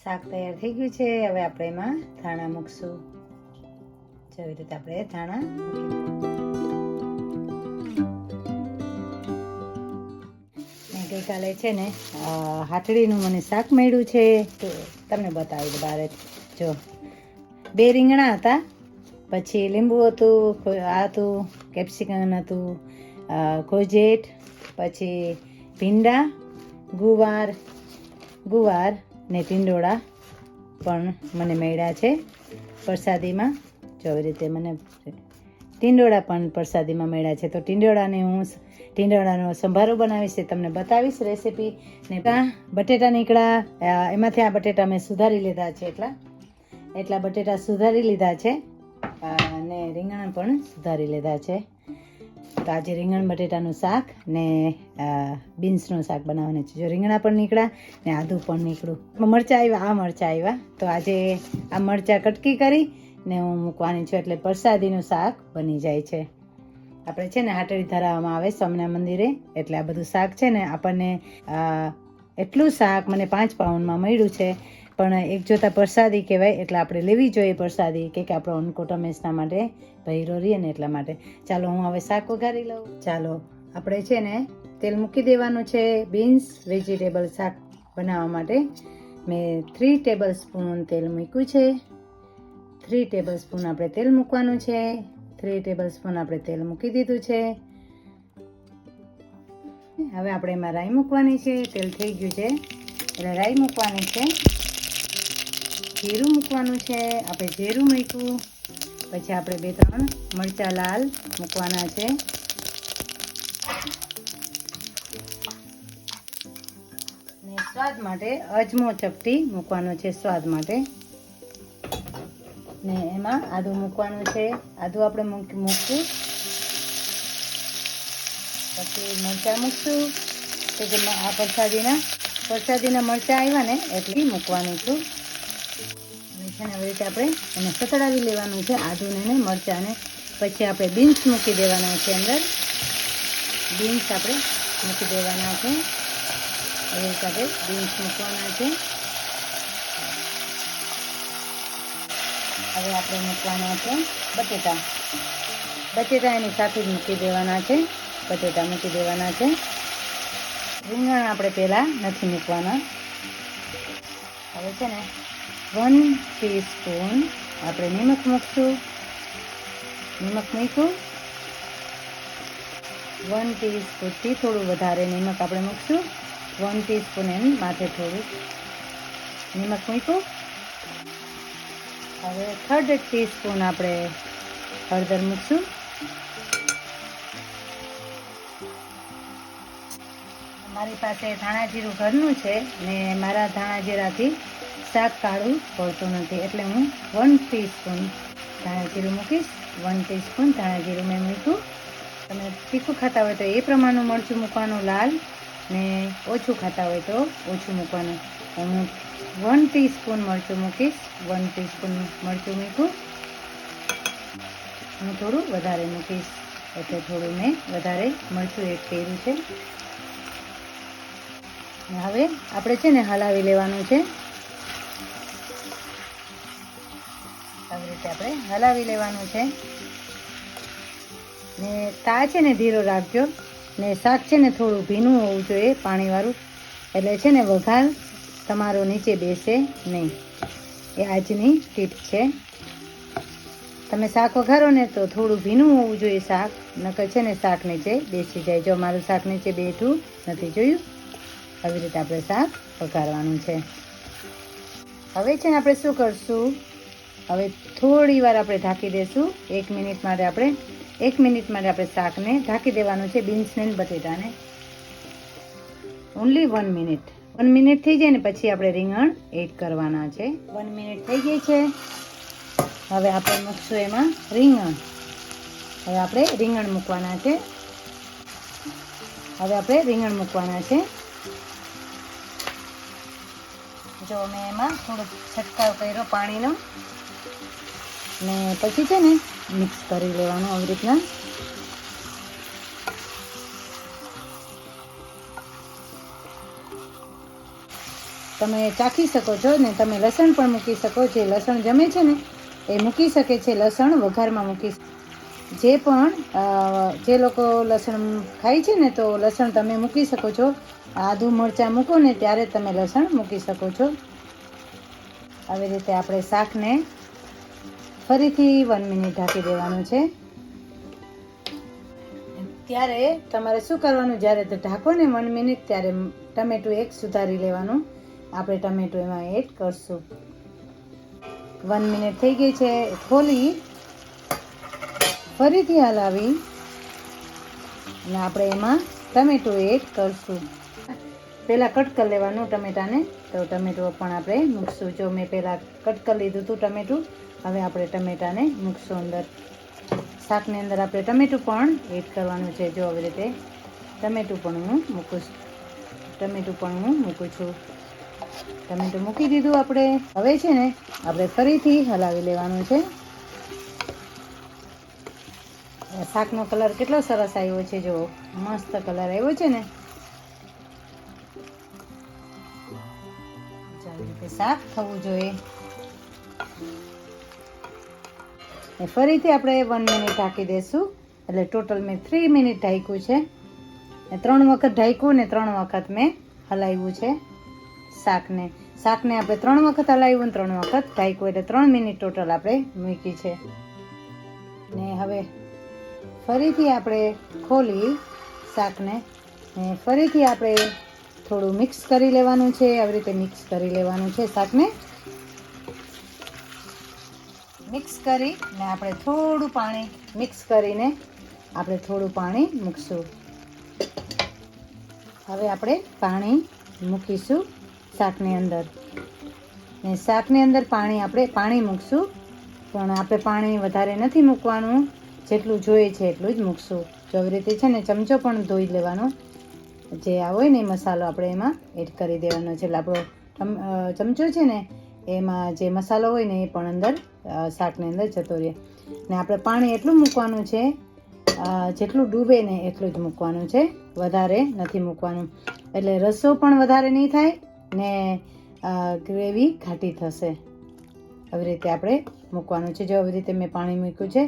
શાક તૈયાર થઈ ગયું છે. હવે આપણે એમાં ધાણા મૂકશું. જેવી રીતે આપણે ધાણા મેં ગઈકાલે છે ને હાથડીનું મને શાક મળ્યું છે, તો તમને બતાવી દઉં. બારે જો 2 રીંગણા હતા, પછી લીંબુ હતું, આ હતું કેપ્સિકમ હતું, કોજેટ, પછી ભીંડા, ગુવાર ને ટીંડોળા પણ મને મળ્યા છે પ્રસાદીમાં. જો આવી રીતે મને ટીંડોળા પણ પ્રસાદીમાં મળ્યા છે. તો ટીંડોળાનો સંભારો બનાવીશ, એ તમને બતાવીશ રેસીપી. ને બટેટા નીકળ્યા, એમાંથી આ બટેટા મેં સુધારી લીધા છે. એટલા બટેટા સુધારી લીધા છે અને રીંગણ પણ સુધારી લીધા છે. તો આજે રીંગણ બટેટાનું શાક ને બીન્સનું શાક બનાવવાનું છે. જો રીંગણા પણ નીકળ્યા ને આદુ પણ નીકળ્યું. મરચાં આવ્યા. તો આજે આ મરચાં કટકી કરી ને હું મૂકવાની છું, એટલે પ્રસાદીનું શાક બની જાય છે. આપણે છે ને હાટડી ધરાવવામાં આવે સ્વામિનારાયણ મંદિરે, એટલે આ બધું શાક છે ને આપણને એટલું શાક મને 5 પાઉન્ડમાં મળ્યું છે. પણ એક જોતા પ્રસાદી કહેવાય, એટલે આપણે લેવી જોઈએ પ્રસાદી, કે આપણો અન્નકોટ હંમેશા માટે ભર્યો રહીએ ને એટલા માટે. ચાલો હું હવે શાક વઘારી લઉં. ચાલો આપણે છે ને તેલ મૂકી દેવાનું છે. બીન્સ વેજીટેબલ શાક બનાવવા માટે મેં 3 ટેબલ સ્પૂન તેલ મૂક્યું છે. 3 ટેબલ સ્પૂન આપણે તેલ મૂકવાનું છે. 3 ટેબલ સ્પૂન આપણે તેલ મૂકી દીધું છે. હવે આપણે એમાં રાઈ મૂકવાની છે. તેલ થઈ ગયું છે એટલે રાઈ મૂકવાની છે. જીરું મૂકવાનું છે. આપણે જીરું મૂક્યું, પછી આપણે 2-3 મરચાં લાલ મૂકવાના છે. ને સ્વાદ માટે અજમો ચપટી મૂકવાનો છે, સ્વાદ માટે. ને એમાં આદુ મૂકવાનું છે. આદુ આપણે મૂકવું, પછી મરચાં મૂકશું. કે જે આ પ્રસાદીના મરચાં આવ્યા ને એટલે મૂકવાનું છું. આવી રીતે આપણે એને સતડાવી લેવાનું છે, આદુને ને મરચાંને. પછી આપણે બીન્સ મૂકી દેવાના છે અંદર. બીન્સ આપણે મૂકી દેવાના છે. એવી રીતે આપણે બીન્સ મૂકવાના છે. હવે આપણે મૂકવાના છે બટેટા એની સાથે જ મૂકી દેવાના છે. બટેટા મૂકી દેવાના છે. રીંગણ આપણે પહેલાં નથી મૂકવાના. હવે છે ને 1 ટીસ્પૂન આપણે નિમક મૂકશું. નિમક મૂક્યું. 1 ટીસ્પૂનથી થોડું વધારે નિમક આપણે મૂકશું. 1 ટીસ્પૂન એની માથે થોડું નિમક મૂક્યું. હવે 1/3 ટીસ્પૂન આપણે હળદર મૂકશું. મારી પાસે ધાણા જીરું ઘરનું છે ને મારા ધાણા જીરાથી શાક કાઢવું પડતું નથી, એટલે હું 1 ટીસ્પૂન ધાણા જીરું મૂકીશ. 1 ટીસ્પૂન ધાણા જીરું મેં મૂક્યું. તમે તીખું ખાતા હોય તો એ પ્રમાણનું મરચું મૂકવાનું, લાલ, ને ઓછું ખાતા હોય તો ઓછું મૂકવાનું. હું 1 ટીસ્પૂન મરચું મૂકીશ. 1 ટીસ્પૂન મરચું મૂક્યું. હું થોડું વધારે મૂકીશ, એટલે થોડું મેં વધારે મરચું એડ કર્યું છે. હવે આપણે છે ને હલાવી લેવાનું છે. આવી રીતે આપણે હલાવી લેવાનું છે. ને તા છે ને ધીરો રાખજો. ને શાક છે ને થોડું ભીનું હોવું જોઈએ, પાણીવાળું, એટલે છે ને વઘાર તમારો નીચે બેસે નહીં. એ આજની ટીપ છે. તમે શાક વઘારો ને તો થોડું ભીનું હોવું જોઈએ શાક, નકર છે ને શાક નીચે બેસી જાય. જો મારું શાક નીચે બેઠું નથી, જોયું? આવી રીતે આપણે શાક વઘારવાનું છે. હવે છે ને આપણે શું કરશું, હવે થોડી વાર આપણે ઢાંકી દઈશું. 1 મિનિટ માટે આપણે શાકને ઢાંકી દેવાનું છે, બીન્સને બટેટાને. Only 1 minute. 1 મિનિટ થઈ જાય ને પછી આપણે રીંગણ એડ કરવાના છે. 1 મિનિટ થઈ ગઈ છે. હવે આપણે મૂકશું એમાં રીંગણ. હવે આપણે રીંગણ મૂકવાના છે. જો મેં એમાં થોડો છંટકાવ કર્યો પાણીનો, ને પછી છે ને મિક્સ કરી લેવાનું આવી રીતના. તમે ચાખી શકો છો ને તમે લસણ પણ મૂકી શકો. જે લસણ જમે છે ને એ મૂકી શકે છે, લસણ વઘારમાં મૂકી. જે પણ જે લોકો લસણ ખાય છે ને તો લસણ તમે મૂકી શકો છો. આદુ મરચાં મૂકો ને ત્યારે તમે લસણ મૂકી શકો છો. આવી રીતે આપણે શાકને ફરીથી 1 મિનિટ ઢાંકી દેવાનું છે. ત્યારે તમારે શું કરવાનું, જ્યારે ઢાંકો ને 1 મિનિટ ત્યારે ટમેટું એક સુધારી લેવાનું. આપણે ટમેટું એમાં એડ કરશું. 1 મિનિટ થઈ ગઈ છે. ખોલી ફરીથી હલાવી અને આપણે એમાં ટમેટું એડ કરશું. પહેલાં કટ કરી લેવાનું ટમેટાને, તો ટમેટું પણ આપણે મૂકશું. જો મેં પહેલાં કટ કરી લીધું હતું ટમેટું, હવે આપણે ટમેટાને મૂકશું અંદર. શાકની અંદર આપણે ટમેટું પણ એડ કરવાનું છે. જો આવી રીતે ટમેટું પણ હું મૂકું છું. ટમેટું મૂકી દીધું આપણે. હવે છે ને આપણે ફરીથી હલાવી લેવાનું છે. શાકનો કલર કેટલો સરસ આવ્યો છે, જો મસ્ત કલર આવ્યો છે ને. આવી રીતે શાક થવું જોઈએ. ફરીથી આપણે 1 મિનિટ ઢાંકી દઈશું. એટલે ટોટલ મેં 3 મિનિટ ઢાંક્યું છે. 3 વખત ઢાંક્યું ને 3 વખત મેં હલાવ્યું છે શાકને. આપણે 3 વખત હલાવ્યું ને 3 વખત ઢાંક્યું, એટલે 3 મિનિટ ટોટલ આપણે મૂકી છે. ને હવે ફરીથી આપણે ખોલી શાકને ને ફરીથી આપણે થોડું મિક્સ કરી લેવાનું છે. આવી રીતે મિક્સ કરી લેવાનું છે શાકને. મિક્સ કરીને આપણે થોડું પાણી મિક્સ કરીને આપણે થોડું પાણી મૂકશું. હવે આપણે પાણી મૂકીશું શાકની અંદર. ને શાકની અંદર પાણી મૂકશું, પણ આપણે પાણી વધારે નથી મૂકવાનું. જેટલું જોઈએ છે એટલું જ મૂકશું. જો આવી રીતે છે ને ચમચો પણ ધોઈ લેવાનો. જે આ હોય ને મસાલો આપણે એમાં એડ કરી દેવાનો છે. એટલે આપણો ચમચો છે ને એમાં જે મસાલો હોય ને એ પણ અંદર શાકની અંદર જતો રહે. ને આપણે પાણી એટલું મૂકવાનું છે, જેટલું ડૂબે ને એટલું જ મૂકવાનું છે, વધારે નથી મૂકવાનું. એટલે રસો પણ વધારે નહીં થાય ને ગ્રેવી ઘાટી થશે. આવી રીતે આપણે મૂકવાનું છે. જો આવી રીતે મેં પાણી મૂક્યું છે,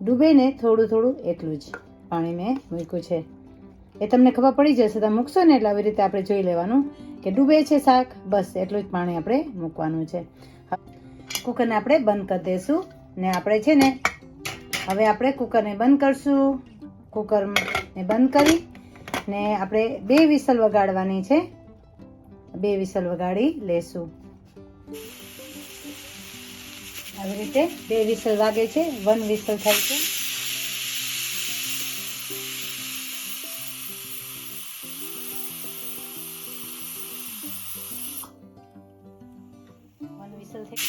ડૂબે ને થોડું એટલું જ પાણી મેં મૂક્યું છે. એ તમને ખબર પડી જશે, તમે મૂકશો ને એટલે આવી રીતે આપણે જોઈ લેવાનું કે ડૂબે છે શાક, બસ એટલું જ પાણી આપણે મૂકવાનું છે. કુકરને આપણે બંધ કરી દઈશું. ને આપણે છે ને હવે આપણે કુકરને બંધ કરશું. કુકરને બંધ કરી ને આપણે 2 વિસલ વગાડવાની છે. 2 વિસલ વગાડી લેશું. આવી રીતે 2 વિસલ વાગે છે. 1 વિસલ થાય છે. વિસલ થઈ.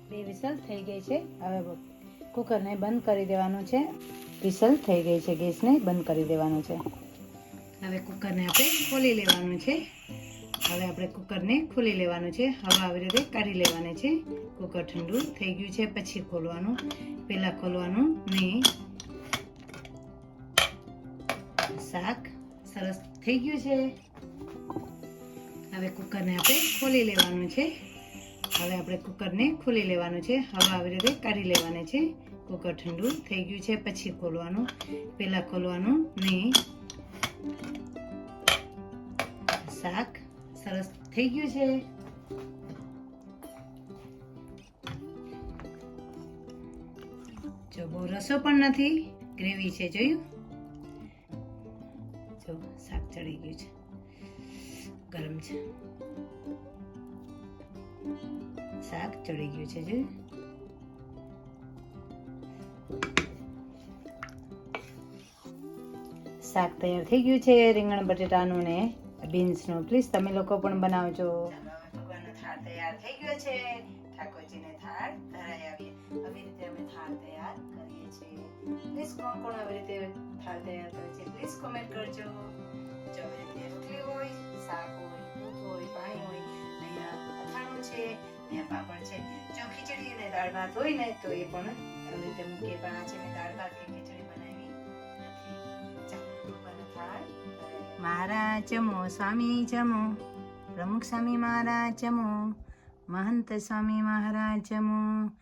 બે વિસલ થઈ ગઈ છે. હવે કુકરને બંધ કરી દેવાનું છે. વિસલ થઈ ગઈ છે. ગેસને બંધ કરી દેવાનું છે. હવે કુકરને આપણે ખોલી લેવાનું છે. હવા આવી રીતે કાઢી લેવાની છે. કુકર ઠંડુ થઈ ગયું છે પછી ખોલવાનું. પહેલા ખોલવાનું નહીં. શાક સરસ થઈ ગયું છે. હવે કુકરને આપણે ખોલી લેવાનું છે. હવા આવી રીતે કાઢી લેવાની છે. કુકર ઠંડુ થઈ ગયું છે પછી ખોલવાનું. પહેલા ખોલવાનું નહીં. શાક સરસ થઈ ગયું છે. જો બહુ રસો પણ નથી, ગ્રેવી છે. જોયું? જો શાક ચડી ગયું છે, ગરમ છે. શાક ચડી ગયું છે. જોયું? શાક તૈયાર થઈ ગયું છે, રીંગણ બટેટાનું ને બીન્સનું. પ્લીઝ તમે લોકો પણ બનાવજો. ભગવાનનો થાળ તૈયાર થઈ ગયો છે. ઠાકોરજીને થાળ ધરાઈ આવીએ. આવી રીતે અમે થાળ તૈયાર કરીએ છીએ. પ્લીઝ કોણ આવી રીતે થાળ તૈયાર કરે છે પ્લીઝ કોમેન્ટ કરજો. જો આવી રીતે રોટલી હોય, શાક હોય, દૂધ હોય, પાણી હોય, અહીંયા અથાણું છે. અહીંયા પાપડ છે. જો ખીચડી અને દાળ ભાત હોય ને તો એ પણ આવી રીતે મૂકીએ, પણ આજે મેં દાળ ભાત કે ખીચડી બનાવી નથી. ચાલો ઉપર થાળ. મહારાજ જમો, સ્વામી જમો, પ્રમુખ સ્વામી મહારાજ જમો, મહંત સ્વામી મહારાજ જમો.